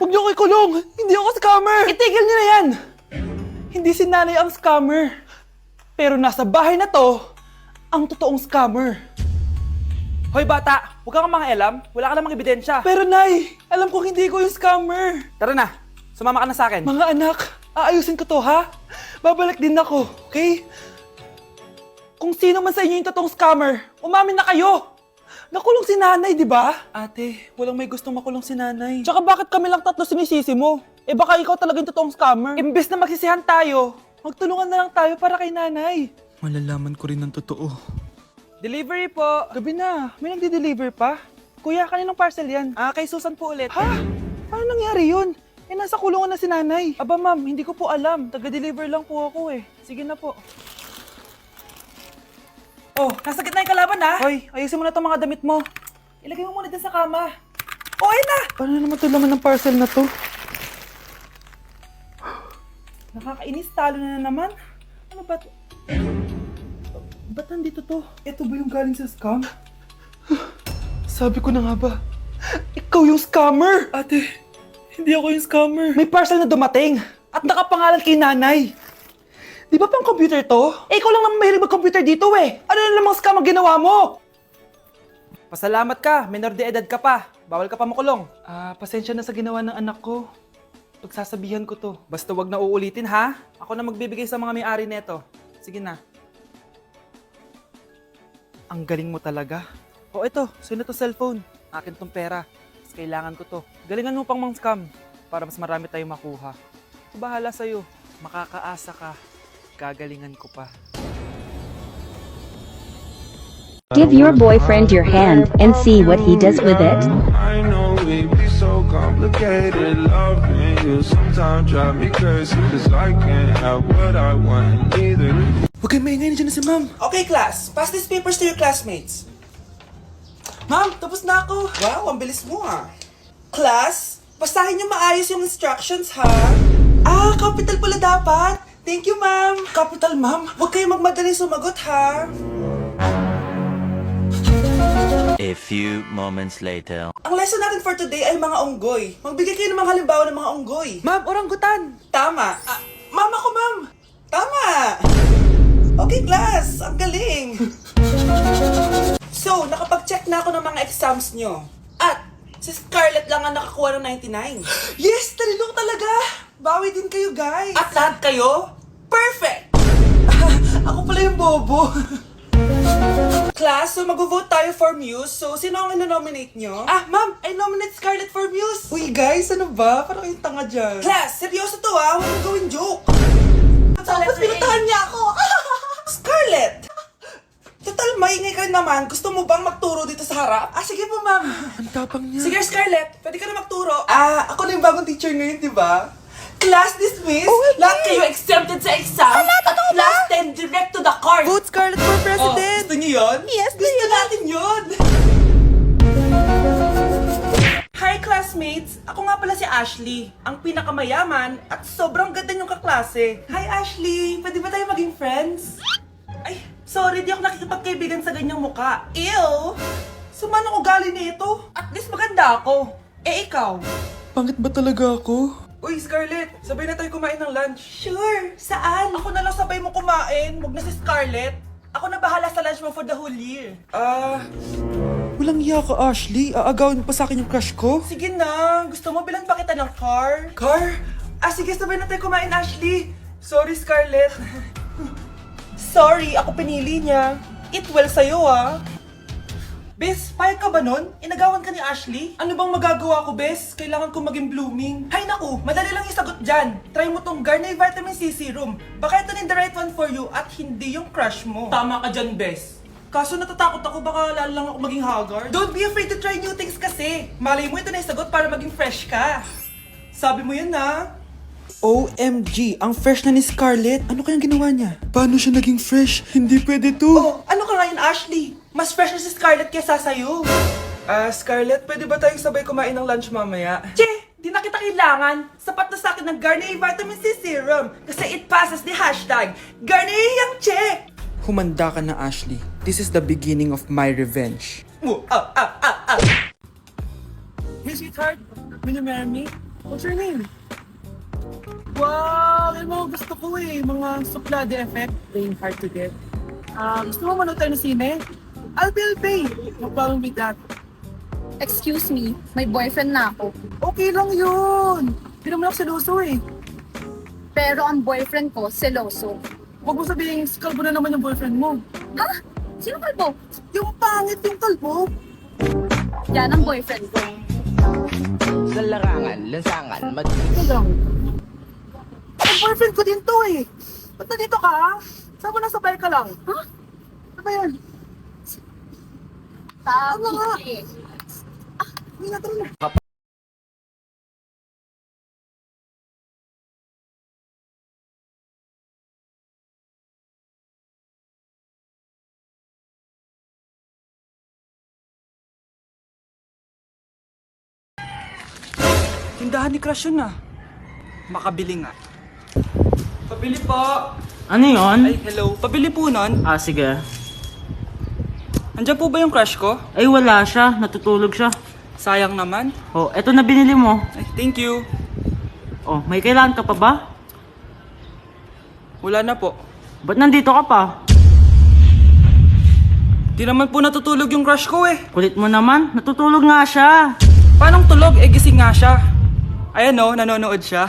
Huwag niyo ko ikulong! Hindi ako scammer! Itigil niyo na yan! Hindi si nanay ang scammer. Pero nasa bahay na to, ang totoong scammer. Hoy bata, huwag kang mangialam. Wala ka namang ebidensya. Pero nay, alam kong hindi ko yung scammer. Tara na, sumama ka na sa akin. Mga anak, aayusin ko to ha? Babalik din ako, okay? Kung sino man sa inyo yung totoong scammer, umamin na kayo! Nakulong si nanay, di ba? Ate, walang may gustong makulong si nanay. Tsaka bakit kami lang tatlo sinisisi mo? Eh baka ikaw talaga yung totoong scammer. Imbes na magsisihan tayo, magtulungan na lang tayo para kay nanay. Malalaman ko rin ang totoo. Delivery po. Gabi na, may nagde-deliver pa. Kuya, kaninong parcel yan? Kay Susan po ulit. Ha? Paano nangyari yun? Eh, nasa kulungan na si nanay. Aba ma'am, hindi ko po alam. Taga-deliver lang po ako eh. Sige na po. Oh, nasa gitna yung kalaban ha? Hoy, ayusin mo na itong mga damit mo. Ilagay mo muna dyan sa kama. Oh, ayun na! Paano naman ito laman ng parcel na to? Nakakainis, talo na naman. Ano ba ito? Ba't nandito to? Ito ba yung galing sa scam? Sabi ko na nga ba, ikaw yung scammer! Ate, hindi ako yung scammer. May parcel na dumating at nakapangalan kay nanay. Di ba pang computer to? Eh, ikaw lang naman mahilig mag-computer dito eh. Ano na namang scam ang ginawa mo? Pasalamat ka, minor de edad ka pa. Bawal ka pa makulong. Pasensya na sa ginawa ng anak ko. Pagsasabihan ko to. Basta wag na uulitin ha. Ako na magbibigay sa mga may-ari neto. Sige na. Ang galing mo talaga. O ito, sino to cellphone? Akin tong pera. Mas kailangan ko to. Galingan mo pang mang-scam para mas marami tayong makuha. So, bahala sa'yo. Makakaasa ka. Gagalingan ko pa. Give your boyfriend your hand and see what he does with it. I know it be so complicated. Loving you sometimes drive me crazy, 'cause I can't have what I want, neither. Huwag kayong maingay, nandiyan na si ma'am. Okay, class. Pass these papers to your classmates. Ma'am, tapos na ako. Wow, ang bilis mo ah. Class, basahin niyo maayos yung instructions ha. Capital pala dapat. Thank you, ma'am. Capital, ma'am. Huwag kayong magmadali sumagot ha. A few moments later. Ang lesson natin for today ay mga unggoy. Magbigay kayo ng mga halimbawa ng mga unggoy. Ma'am, orangutan. Tama. Ma'am ako, ma'am. Tama. Okay, class. Ang galing. So, nakapag-check na ako ng mga exams nyo. At, si Scarlett lang ang nakakuha ng 99. Yes! Talino talaga! Bawi din kayo, guys. At lahat kayo? Perfect! Ako pala yung bobo. Class, so mag-vote tayo for Muse. So, sino ang ino-nominate nyo? Ma'am, I nominate Scarlett for Muse. Uy, guys, ano ba? Parang kayong tanga dyan. Class, seryoso to ah. Huwag mong gawin joke. Tapos pinuntahan niya ako. Scarlett! Total, maingay ka naman. Gusto mo bang magturo dito sa harap? Sige po, ma'am. Ang tapang niya. Sige, Scarlett. Pwede ka na magturo. Ako na yung bagong teacher ngayon, di ba? Class dismissed. Lahat kayo exempted sa exam. At last 10 direct to the court. Vote Scarlett for president! Gusto niyo yun? Yes, gusto natin yun. Hi, classmates! Ako nga pala si Ashley, ang pinakamayaman at sobrang ganda niyong kaklase. Hi, Ashley! Pwede ba tayo maging friends? Ay, sorry, di ako nakikipagkaibigan sa ganyang muka. Ew! Sumanong ugali nito. At least maganda ako. Eh, ikaw? Pangit ba talaga ako? Uy, Scarlett! Sabay na tayo kumain ng lunch. Sure! Saan? Ako na lang sabay mo kumain. Huwag na si Scarlett. Ako na bahala sa lunch mo for the whole year. Walang iya ka, Ashley. Aagawin mo pa sa akin yung crush ko? Sige na. Gusto mo bilan pa kita ng car? Car? Sige, sabay na tayo kumain, Ashley. Sorry, Scarlett. Sorry, ako pinili niya. Eat well sa'yo, ah. Bes, payag ka ba nun? Inagawan ka ni Ashley? Ano bang magagawa ko, Bes? Kailangan ko maging blooming. Hay naku, madali lang isagot dyan. Try mo tong Garnier Vitamin C Serum. Baka ito na the right one for you at hindi yung crush mo. Tama ka dyan, Bes. Kaso natatakot ako, baka lalo lang ako maging haggard. Don't be afraid to try new things kasi. Malay mo ito na isagot para maging fresh ka. Sabi mo yun na. OMG, ang fresh na ni Scarlett. Ano kayang ginawa niya? Paano siya naging fresh? Hindi pwede to. Oh, ano ka ngayon, Ashley? Mas fresh na si Scarlett kesa sa'yo. Scarlett, pwede ba tayong sabay kumain ng lunch mamaya? Che, di na kita kailangan. Sapat na sa akin ng Garnier Vitamin C Serum. Kasi it passes the hashtag Garnier Yang Che. Humanda ka na, Ashley. This is the beginning of my revenge. Hey, sweetheart, will you marry me? What's your name? Wow! Yung mga gusto ko eh. Mga suplade effect. Playing hard to get. Gusto mo manood tayo ng sine? I'll pay. No problem with that. Excuse me, may boyfriend na ako. Okay lang yun. Hindi naman ako seloso eh. Pero ang boyfriend ko, seloso. Huwag mo sabihin, kalbo na naman yung boyfriend mo. Ha? Sino kalbo? Yung pangit yung kalbo. Yan ang boyfriend ko. Sa larangan, lansangan, Ito lang. Ang boyfriend ko din to eh. Ba't nandito ka? Saan mo nasabay ka lang? Ha? Ano ba yan? Tama nga. eh. Hindi na tara na. Tindahan ni Crush yun ah. Makabili nga. Pabili po. Ano yon? Ay, hello. Pabili po nun. Ah, sige. Andiyan po ba yung crush ko? Ay, wala siya. Natutulog siya. Sayang naman. Oh, eto na binili mo. Ay, thank you. Oh, may kailangan ka pa ba? Wala na po. Ba't nandito ka pa? Di naman po natutulog yung crush ko eh. Kulit mo naman. Natutulog nga siya. Paanong tulog? Eh, gising nga siya. Ayan o, nanonood siya.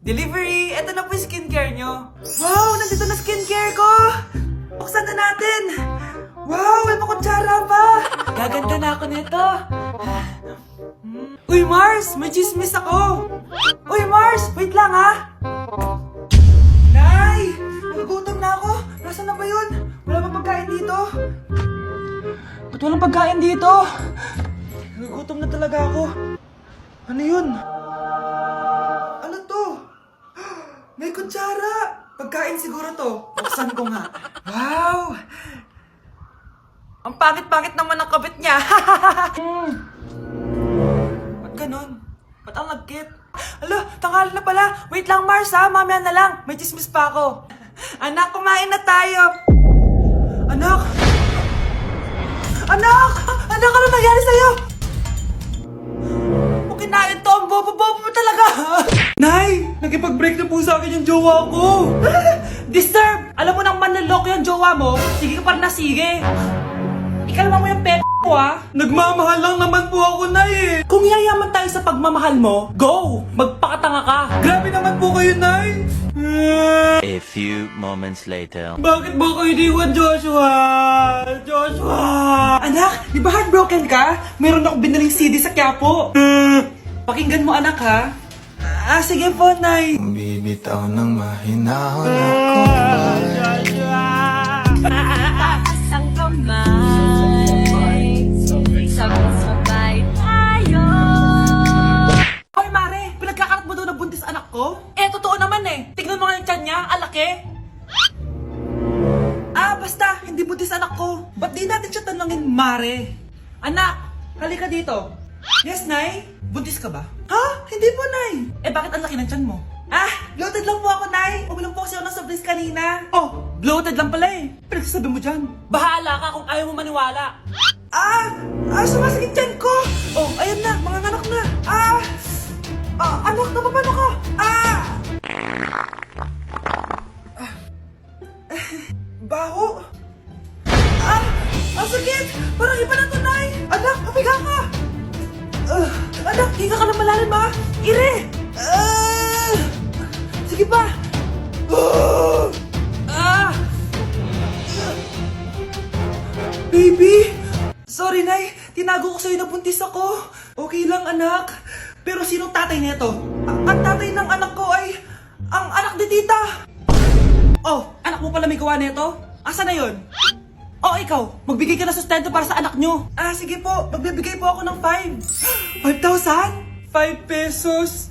Delivery! Ito na po yung skincare nyo. Wow! Nandito na skincare ko! Buksan na natin! Wow! May makutsara pa! Gaganda na ako nito! Uy, Mars! May chismis ako! Uy, Mars! Wait lang ha! Nay! Nagugutom na ako! Nasaan na ba yun? Wala bang pagkain dito? Ba't walang pagkain dito? Nagugutom na talaga ako. Ano yun? Ano to? May kutsara! Pagkain siguro to. Buksan ko nga. Wow! Ang pangit-pangit naman ang kabit niya. Ba't ganun? Ba't ang lagkit? Alo, tanghali na pala. Wait lang, Mars ha. Mamaya na lang. May chismis pa ako. Anak, kumain na tayo. Anak! Anak! Anak, ano nangyari sa'yo? Kung kinain to, ang bobo-bobo mo talaga. Nay! Nakipag-break na po sa akin yung jowa ko. Disturb! Alam mo nang manloloko yung jowa mo, sige ka pa rin na sige. Ikalma mo yung ko ah. Nagmamahal lang naman po ako, Nay eh. Kung yayaman tayo sa pagmamahal mo, go! Magpakatanga ka. Grabe naman po kayo, Nay. A few moments later. Bakit ba kayo iniwan, Joshua? Joshua! Anak, di ba heartbroken ka? Meron ako binaling CD sa Quiapo. Pakinggan mo, anak, ha? Ah, sige po, Nay. Bibitaw ng mahinahon ako. Taas ang kamay, sabay-sabay tayo. Hoy, Mare! Pinagkakarat mo daw na buntis anak ko? Eh, totoo naman eh. Tignan mo nga yung tiyan niya, alaki. Ah, basta, hindi buntis anak ko. Ba't di natin siya tanongin, Mare? Anak, halika dito. Yes, Nay? Buntis ka ba? Ha? Hindi po, Nay. Eh, bakit ang laki ng tiyan mo? Ah, bloated lang po ako, Nay. Uminom po kasi ako ng soft drinks kanina. Oh, bloated lang pala eh. Pinagsasabi mo dyan. Bahala ka kung ayaw mo maniwala. Sumasakit tiyan ko. Oh, ayan na, mga anak na. Anak, napapano ka? Baho. Ang sakit. Parang iba na to, Nay. Anak, papiga ka. Anak, higa ka lang malalim, ha? Ire. Sige pa. Baby. Sorry, Nay. Tinago ko sa'yo na buntis ako. Okay lang, anak. Pero sinong tatay nito? Ang tatay ng anak ko ay ang anak ni tita. Oh, anak mo pala may gawa nito? Asa na yun? Oh, ikaw, magbigay ka na sustento para sa anak nyo. Ah, sige po, magbibigay po ako ng 5. 5,000? 5 pesos?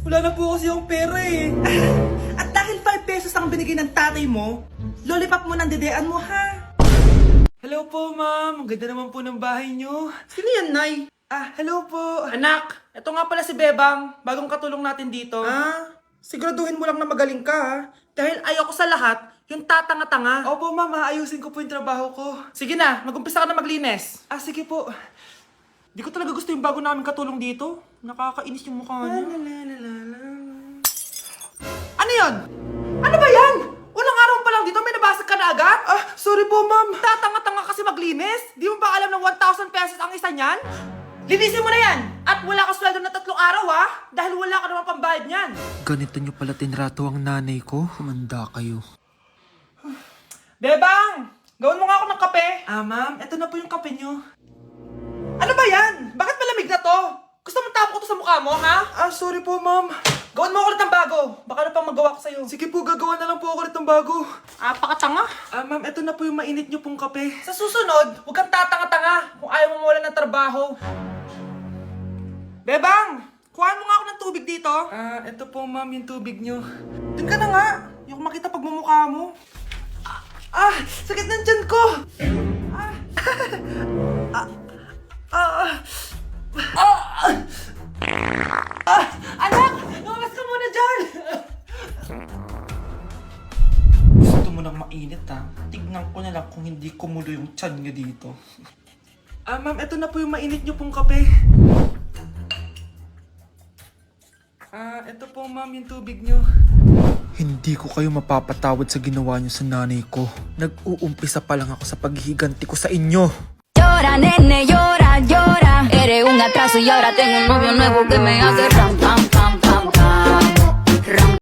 Wala na po kasi yung pera eh. At dahil 5 pesos ang binigay ng tatay mo, lollipop mo ng dedean mo, ha? Hello po, ma'am. Ang ganda naman po ng bahay nyo. Sino yan, Nay? Hello po. Anak, ito nga pala si Bebang. Bagong katulong natin dito. Siguraduhin mo lang na magaling ka, ha? Dahil ayoko sa lahat, Yung tatanga-tanga. Opo, ma'am. Aayusin ko po yung trabaho ko. Sige na, mag-umpisa ka na maglinis. Ah, sige po. Di ko talaga gusto yung bago namin katulong dito. Nakakainis yung mukha niya. Ano yun? Ano ba yan? Unang araw pa lang dito, may nabasag ka na agad? Ah, sorry po, ma'am. Tatanga-tanga kasi maglinis? Di mo ba alam na 1,000 pesos ang isa niyan? Linisin mo na yan! At wala ka sweldo na 3 araw ha! Dahil wala ka naman pambayad niyan! Ganito nyo pala tinrato ang nanay ko? Humanda kayo. Bebang! Gawin mo nga ako ng kape! Ah, ma'am. Ito na po yung kape nyo. Ano ba yan? Bakit malamig na to? Gusto mo tapo ko to sa mukha mo, ha? Ah, sorry po, ma'am. Gawin mo ako ulit ng bago. Baka na pang magawa ko sa'yo. Sige po, gagawa na lang po ako ulit ng bago. Pakatanga. Ah, ma'am, ito na po yung mainit nyo pong kape. Sa susunod, huwag kang tatanga-tanga kung ayaw mo mawalan ng trabaho. Bebang! Kuhaan mo nga ako ng tubig dito. Ah, ito po, ma'am, yung tubig nyo. Doon ka na nga. Yung makita pagmumukha mo. Sakit ng tiyan ko! Anak! Lumabas ka muna dyan! Gusto mo nang mainit, ha? Tignan ko na lang kung hindi kumulo yung tiyan nyo dito. Ah, ma'am, ito na po yung mainit nyo pong kape. Ah, ito po, ma'am, yung tubig nyo. Hindi ko kayo mapapatawad sa ginawa nyo sa nanay ko. Nag-uumpisa pa lang ako sa paghihiganti ko sa inyo. Llora, nene, llora, llora. Eres un atraso y ahora tengo un novio nuevo que me hace ram, pam, pam, pam, pam. Ram.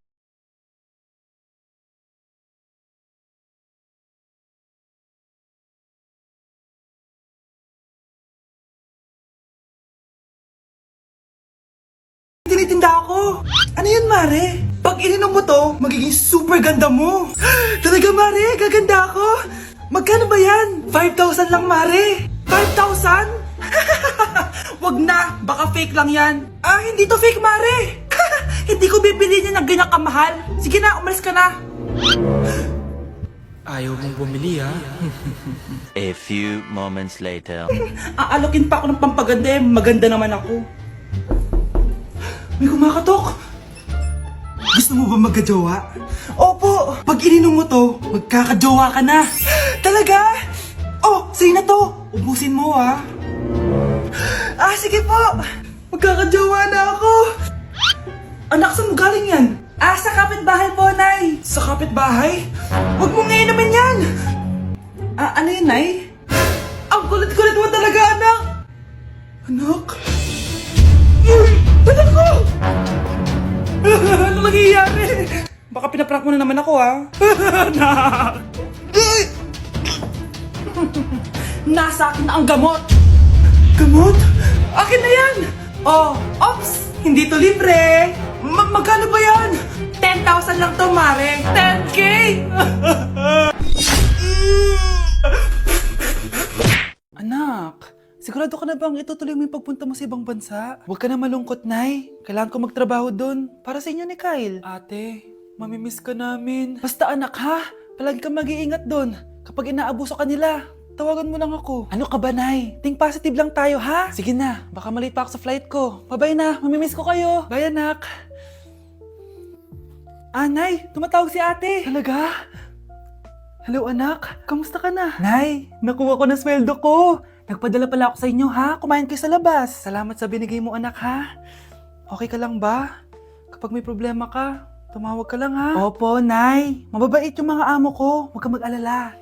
Tinitinda ako! Ano yun, Mare? Pag ininom mo to, magiging super ganda mo! Talaga, Mare? Gaganda ako? Magkano ba yan? 5,000 lang, Mare! 5,000? Wag na! Baka fake lang yan! Ah, hindi to fake, Mare! Hindi ko bibili niya ng ganyan kamahal! Sige na, umalis ka na! Ayaw mong bumili, ha? A few moments later. Aalokin pa ako ng pampaganda eh. Maganda naman ako. May kumakatok! Gusto mo ba magkajowa? Opo! Pag ininom mo to, magkakajowa ka na! Talaga? Oh, sa'yo na to! Ubusin mo ha! Sige po! Magkakajowa na ako! Anak, saan mo galing yan? Sa kapitbahay po, Nay! Sa kapitbahay? Huwag mo ngayon naman yan! Ano yun, Nay? Ang kulit-kulit mo talaga, anak! Anak? Uy! Anak ko! Ano nangyayari? Baka pinaprank mo na naman ako, ha? Anak! Nasa akin na ang gamot! Gamot? Akin na yan! Ops! Hindi to libre! Magkano ba yan? 10,000 lang to, Mare! 10K! Anak, sigurado ka na bang itutuloy mo yung pagpunta mo sa ibang bansa? Huwag ka na malungkot, Nay. Kailangan ko magtrabaho doon. Para sa inyo ni Kyle. Ate, mamimiss ka namin. Basta anak, ha? Palagi kang mag-iingat doon. Kapag inaabuso ka nila, tawagan mo lang ako. Ano ka ba, Nay? Think positive lang tayo, ha? Sige na, baka malate pa ako sa flight ko. Bye-bye na, mamimiss ko kayo. Bye, anak. Nay, tumatawag si ate. Talaga? Hello, anak. Kamusta ka na? Nay, nakuha ko na sweldo ko. Nagpadala pala ako sa inyo, ha? Kumain kayo sa labas. Salamat sa binigay mo, anak, ha? Okay ka lang ba? Kapag may problema ka, tumawag ka lang, ha? Opo, Nay. Mababait yung mga amo ko. Huwag kang mag-alala.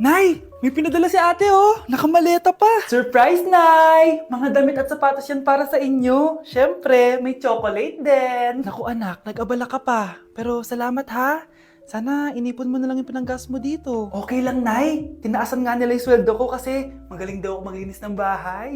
Nay, may pinadala si ate, oh. Nakamaleta pa. Surprise, Nay! Mga damit at sapatos yan para sa inyo. Siyempre, may chocolate din. Naku, anak, nag-abala ka pa. Pero salamat, ha? Sana inipon mo na lang yung pinanggas mo dito. Okay lang, Nay. Tinaasan nga nila yung sweldo ko kasi magaling daw ako maglinis ng bahay.